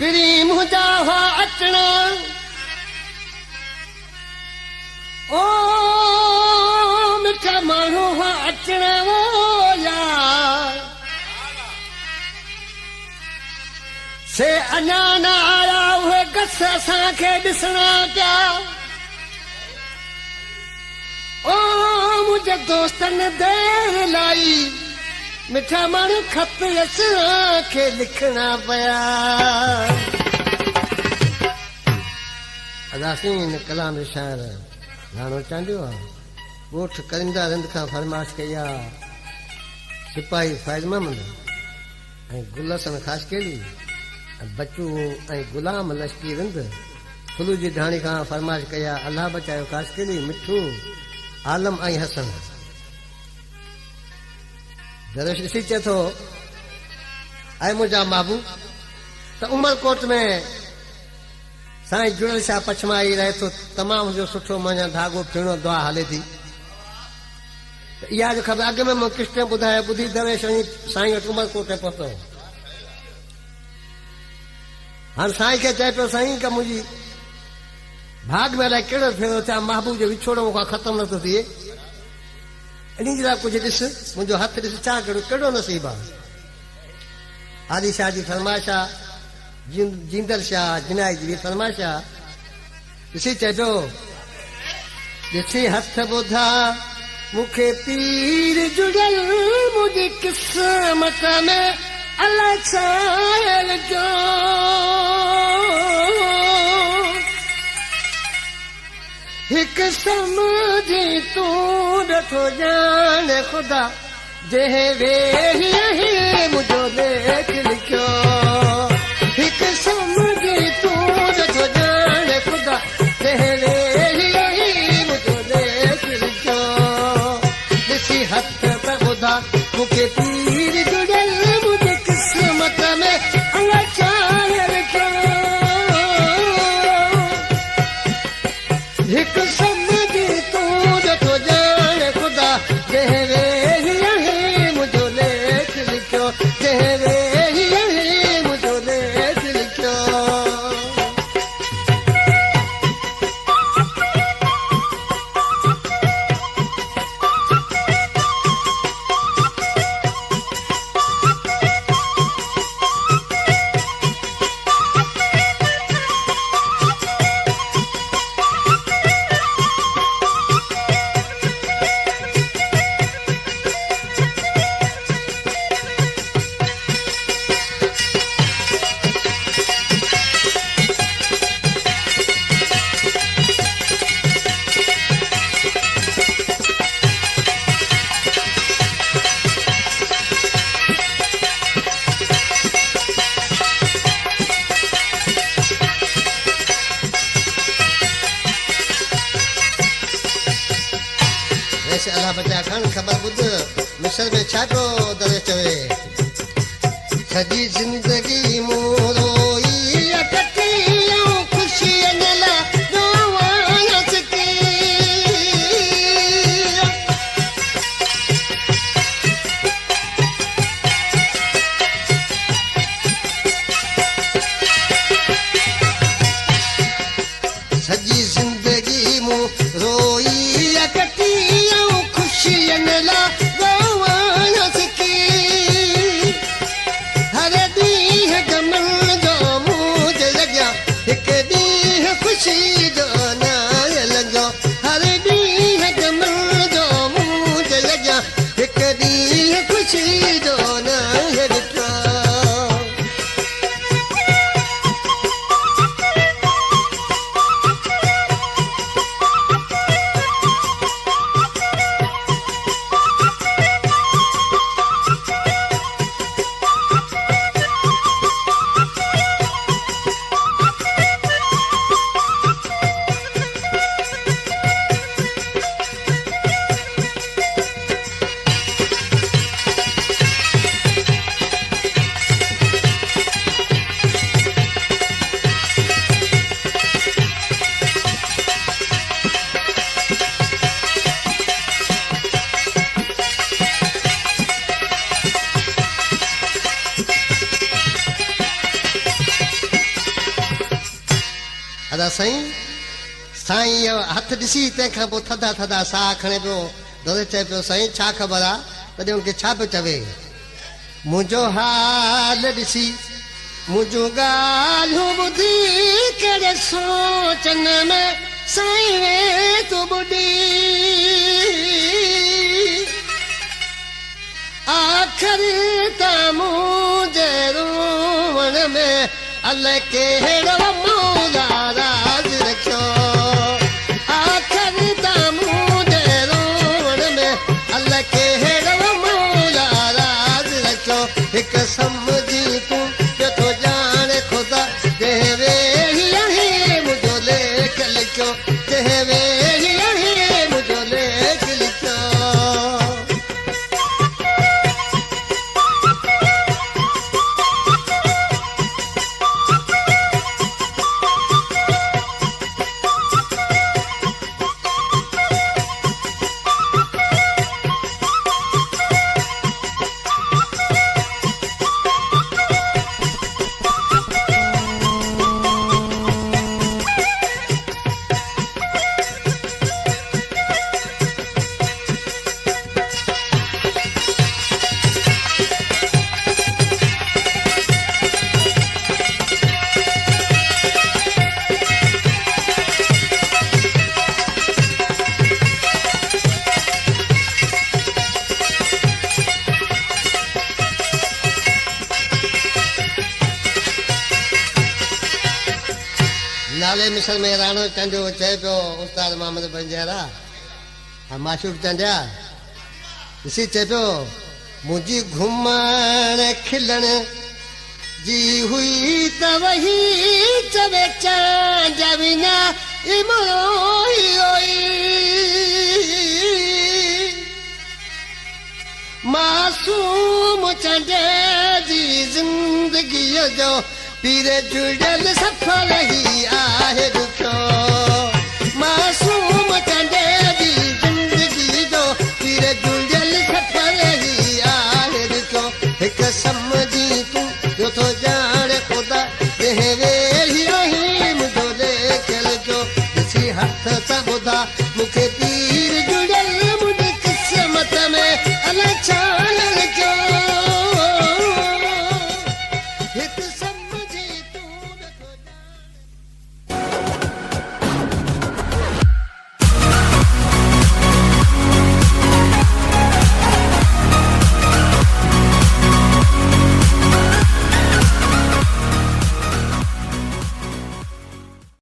पिरी मुंहिंजा हुआ अचणा ओ मिठा माण्हू हुआ अचणा वो यार से अञा न आया उहे गस असांखे ॾिसणा पिया ओ मुंहिंजे दोस्तनि देर लाई मिठा माण्हू खप असांखे लिखणा पिया अदासीन कलाम शायर गानो चांडियो आहे ॻोठ करिंदा रंद खां फरमाइश कई आहे सिपाही फ़ैज़ महमद ऐं गुलसन ख़ासि केली बच्चू ऐं गुलाम लश्की रंद फुलू जी ढाणी खां फरमाइश कई आहे अलाह बचायो ख़ासि केली मिठू आलम ऐं हसन दरवेश ॾिसी चए थो ऐं मुंहिंजा महबूब त उमरकोट में साईं जुड़ल शाह पछमाई रहे थो तमामु जो सुठो मञा धागो फिरणो दुआ हले थी इहा जो ख़बर अॻु में मूं किश्ते ॿुधायो ॿुधी दरवेश वञी साईं वटि उमरकोट पहुतो हाणे साईं खे चए पियो साईं का मुंहिंजी भाग में अलाए कहिड़ो फेरो थिया महबूब जो विछोड़ो मूंखां ख़तमु नथो थिए इन जे लाइ कुझु ॾिस मुंहिंजो हथु ॾिस छा कहिड़ो नसीब आहे आदि शाह जी फरमाइश आहे जिंदल शाह जिनाई जी फरमाइश आहे ॾिसी चए पियो ॾिसी हथ ॿुधा मूंखे पीर जुड़ियल मुंहिंजी क़िस्मत में अलाह छायल जो हिकु समझी तूं नथो ॼाण ख़ुदा जंहिं वेही मुंहिंजो लेख लिखियो हिकु समझी तूं नथो ॼाण ख़ुदा जंहिं वेही मुंहिंजो लेख लिखियो ॾिसी हथ त ॿुधा मूंखे पीर जुड़ियल मुंहिंजी क़िस्मत में अलाह छायल जो हिकु समझी तूं नथो ॼाण ख़ुदा जंहिं वेही मुंहिंजो लेख लिखियो जंहिं वेही मुंहिंजो लेख लिखियो अलाह बचा खण ख़बर ॿुध मिस्र में छा पियो दरवेश चवे सॼी ज़िंदगी मूं रोई कटी ख़ुशीअ लाइ रोवांसि की सॼी ज़िंदगी मूं रोई कटी हर ॾींहुं गमन जो मूंझ लॻिया हिकु ॾींहुं ख़ुशी जो नाल लॻियो हर ॾींहुं गमन जो मूंझ लॻिया हिकु ॾींहुं ख़ुशी जो नाल ॾिठो अदा साईं हथ ॾिसी तंहिंखां पोइ थधा थधा साह खणे पियो दादा चए पियो साईं छा ख़बर आहे तॾहिं हुनखे छा पियो चवे मुंहिंजो हाल ॾिसी मुंहिंजूं ॻाल्हियूं ॿुधी कहिड़े सोचन में साईं तूं ॿुधी आख़िर त मुंहिंजे रूवण में अलाए कहिड़ो मौला राज रखियो आख़िर त मुंहिंजे रूवण में अलाए कहिड़ो मौला राज रखियो हिकु सम्झी तूं जो ॼाणे ख़ुदा जंहिं वेही आहे मुंहिंजो लेख लिखियो जंहिं वेही आहे मुंहिंजो लेख लिखियो नाले मिसल में राणो चंडियो चए पियो उस्ताद मोहम्मद बंजारा माशूक चंडिया ॾिसी चए पियो मुंहिंजी घुमण खिलण जी हुई त वही चवे चांद विना मासूम चंडे जी ज़िंदगीअ जो पीर जुड़ियल सफ़र ही आहे ॾुखियो